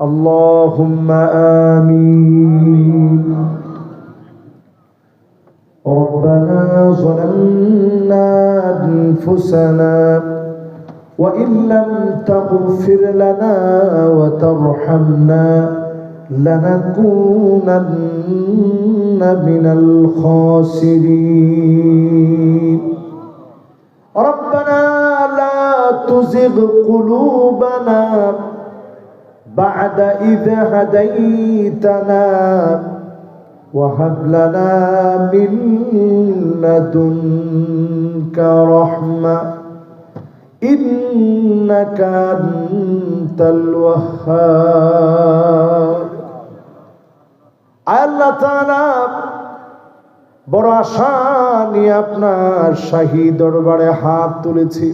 اللهم آمين. ربنا ظلمنا أنفسنا وإن لم تغفر لنا وترحمنا لنكونن من الخاسرين. ربنا لا تزغ قلوبنا بعد إذ هديتنا وهب لنا من لدنك رحمة إنك أنت الوهاب. আল্লাহ তাআলা বড় আশা নিয়ে আপনার শাহী দরবারে হাত তুলেছি।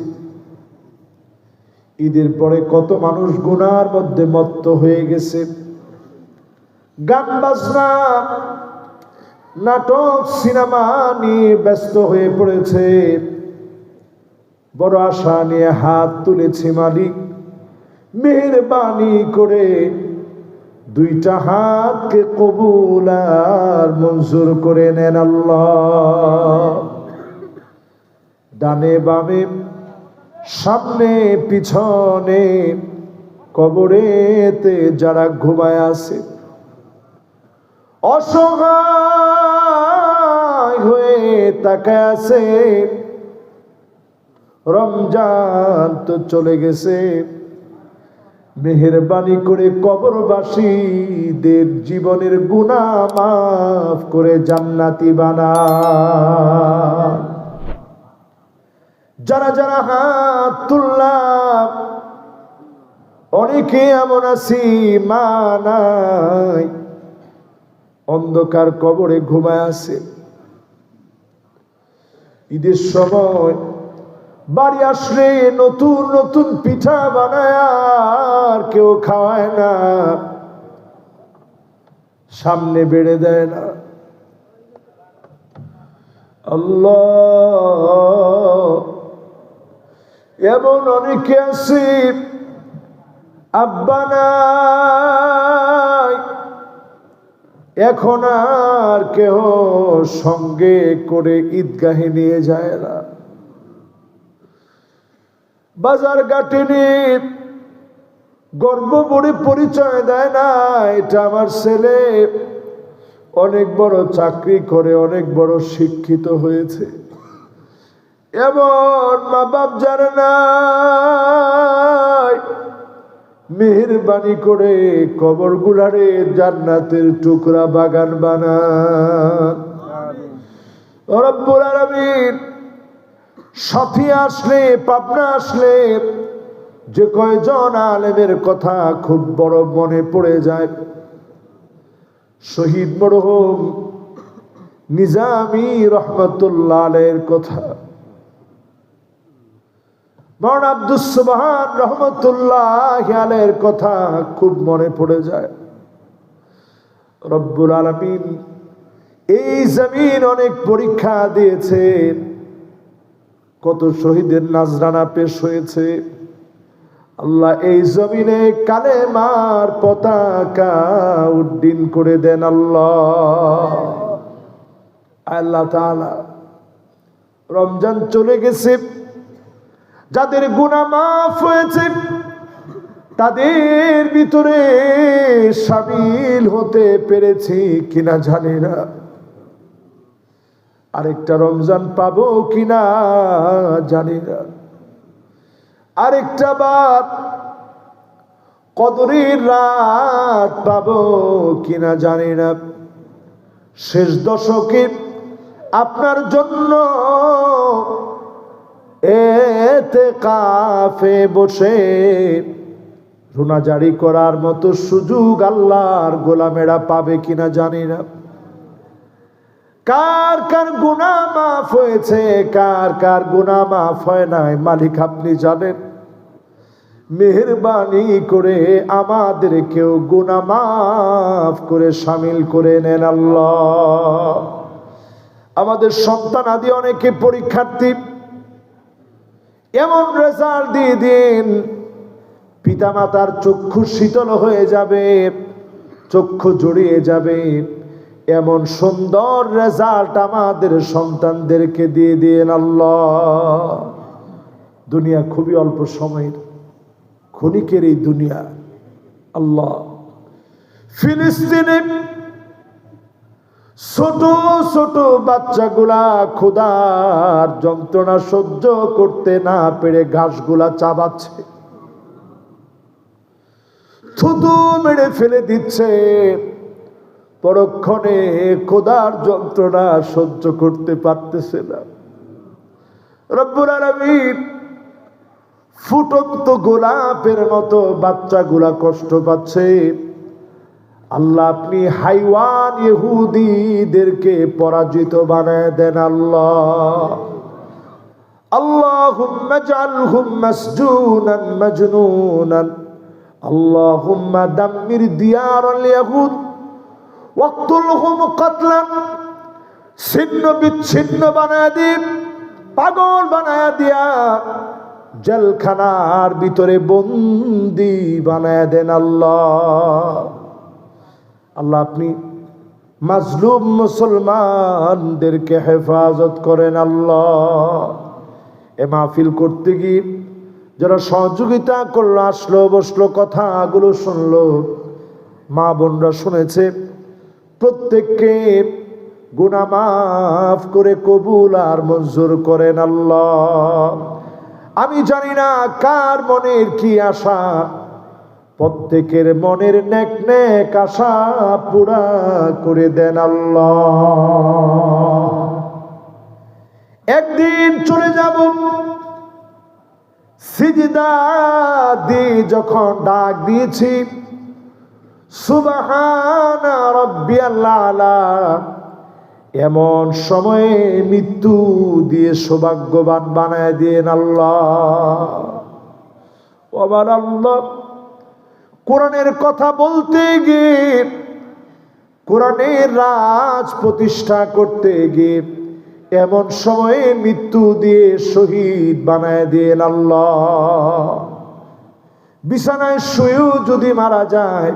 ঈদের পরে কত মানুষ গুনার মধ্যে মত্ত হয়ে গেছে, গান বাজনা নাটক সিনেমা নিয়ে ব্যস্ত হয়ে পড়েছে। বড় আশা নিয়ে হাত তুলেছি, মালিক মেহেরবানি করে দুইটা হাতকে কবুল আর মঞ্জুর করে নেন আল্লাহ। ডানে বামে সামনে পিছনে কবরেতে যারা ঘুমায় আছে, অসহায় হয়ে তাকায় আছে, রমজান তো চলে গেছে, মেহেরবানি করে কবরবাসীদের জীবনের গুনাহ মাফ করে জান্নাতি বানান। যারা যারা হাত তুললাম, অনেকে এমন আছি মা নাই, অন্ধকার কবরে ঘুমায় আছে। ঈদের সময় বাড়ি আসলে নতুন নতুন পিঠা বানায় আর কেউ খাওয়ায় না, সামনে বেড়ে দেয় না। আল্লাহ, এমন অনেকে আছে আব্বা নাই, এখন আর কেহ সঙ্গে করে ঈদগাহে নিয়ে যায় না। বাজার ঘাটে নিয়ে গর্ব করে পরিচয় দেয় না, এটা আমার ছেলে অনেক বড় চাকরি করে, অনেক বড় শিক্ষিত হয়েছে। এমন মা বাপ জানে না, মেহেরবানি করে কবর গুলারে জান্নাতের টুকরা বাগান বানান। রব্বুল আলামিন, সাথী আসলে পাবনা আসলে যে কয়জন আলেমের কথা খুব বড় মনে পড়ে যায়, শহীদ মরহুম নিজামী রহমতুল্লাহ আলাইহির কথা, মওলানা আব্দুস সুবহান রহমতুল্লাহ আলাইহির কথা খুব মনে পড়ে যায়। রব্বুল আলামিন এই জমিন অনেক পরীক্ষা দিয়েছে, কত শহীদের নাজরানা পেশ হয়েছে। আল্লাহ এই জমিনে কালেমার পতাকা উড্ডীন করে দেন আল্লাহ। আল্লাহ তাআলা, রমজান চলে গেছে, যাদের গুনাহ মাফ হয়েছে তাদের ভিতরে শামিল হতে পেরেছি কিনা জানি না, আরেকটা রমজান পাবো কিনা জানি না, আরেকটা বার কদরের রাত পাবো কিনা জানি না। শেষ দশকে আপনার জন্য ইতিকাফে বসে রুনা জারি করার মতো সুযোগ আল্লাহর গোলামেরা পাবে কিনা জানি না। কার কার গুনাহ মাফ হয়েছে, কার কার গুনাহ মাফ হয় নাই, মালিক আপনি জানেন। মেহেরবানি করে আমাদেরকেও গুনাহ মাফ করে শামিল করে নেন আল্লাহ। আমাদের সন্তান আদি অনেকে পরীক্ষার্থী, এমন রেজাল্ট দিয়ে দিন পিতামাতার চক্ষু শীতল হয়ে যাবে, চক্ষু জড়িয়ে যাবে। এমন সুন্দর রেজাল্ট আমাদের সন্তানদেরকে দিয়ে দিন আল্লাহ। দুনিয়া খুবই অল্প সময়ের, ক্ষণিকের এই দুনিয়া আল্লাহ। ফিলিস্তিনে ছোট ছোট বাচ্চাগুলা ক্ষুধার যন্ত্রণা সহ্য করতে না পেরে ঘাসগুলা চাবাচ্ছে, থুতু মেরে ফেলে দিচ্ছে। পরক্ষণে ক্ষুধার যন্ত্রণা সহ্য করতে পারতেছে না। রব্বুল আলামিন ফুটন্ত গোলাপের মতো বাচ্চাগুলা কষ্ট পাচ্ছে। আল্লাহ আপনি হাইওয়ান ইহুদিদেরকে পরাজিত বানায় দেন আল্লাহ। আল্লাহুম্মা জাআলহুম মাসজুনান মাজনুনান। আল্লাহুম্মা দাম্মির দিয়ারাল ইয়াহুদ ওয়াকতুলহুম কাতলান। ছিন্ন বিচ্ছিন্ন বানায় দিন, পাগল বানায় দিয়া জেলখানার ভিতরে বন্দি বানায় দেন আল্লাহ। আল্লাহ আপনি মাজলুম মুসলমানদেরকে হেফাজত করেন আল্লাহ। এ মাহফিল করতে গিয়ে যারা সহযোগিতা করলো, আসলো, বসলো, কথাগুলো শুনলো, মা বোনরা শুনেছে, প্রত্যেককে গুনাহ মাফ করে কবুল আর মঞ্জুর করেন আল্লাহ। আমি জানি না কার মনের কি আশা, প্রত্যেকের মনের নেক নেক আশা পুরা করে দেন আল্লাহ। একদিন চলে যাব, সিজদা দিয়ে যখন ডাক দিয়েছি সুবহানা রাব্বিয়াল আলা, এমন সময়ে মৃত্যু দিয়ে সৌভাগ্যবান বানায় দিয়েন আল্লাহ। ওবার আল্লাহ, কোরআনের কথা বলতে গিয়ে, কোরআনের রাজ প্রতিষ্ঠা করতে গিয়ে এমন সময়ে মৃত্যু দিয়ে শহীদ বানায় দিয়েন আল্লাহ। বিছানায় শুয়েও যদি মারা যায়,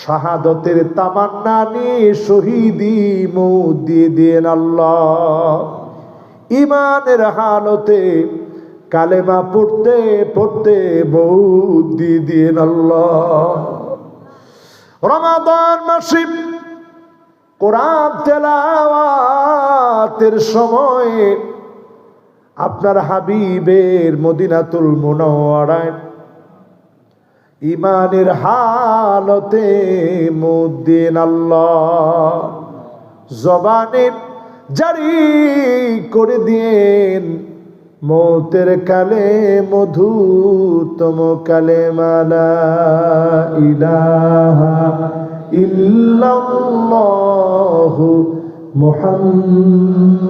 শাহাদতের তামান্না নিয়ে শহীদি মৌত দিয়ে দিয়েন আল্লাহ। ইমানের হালতে কালেমা পড়তে পড়তে মৌত দিয়ে দিয়েন আল্লাহ। রমাদান মাসে কোরআন তেলাওয়াতের সময় আপনার হাবিবের মদিনাতুল মুনাওয়ারায় ইমানের হালতে মৌত দিন আল্লাহ। জবানে জারি করে দিন মৌতের কালে মধুতম কালেমা লা ইলাহা ইল্লাল্লাহু মুহাম্মাদুর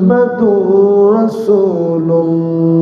রাসূলুল্লাহ।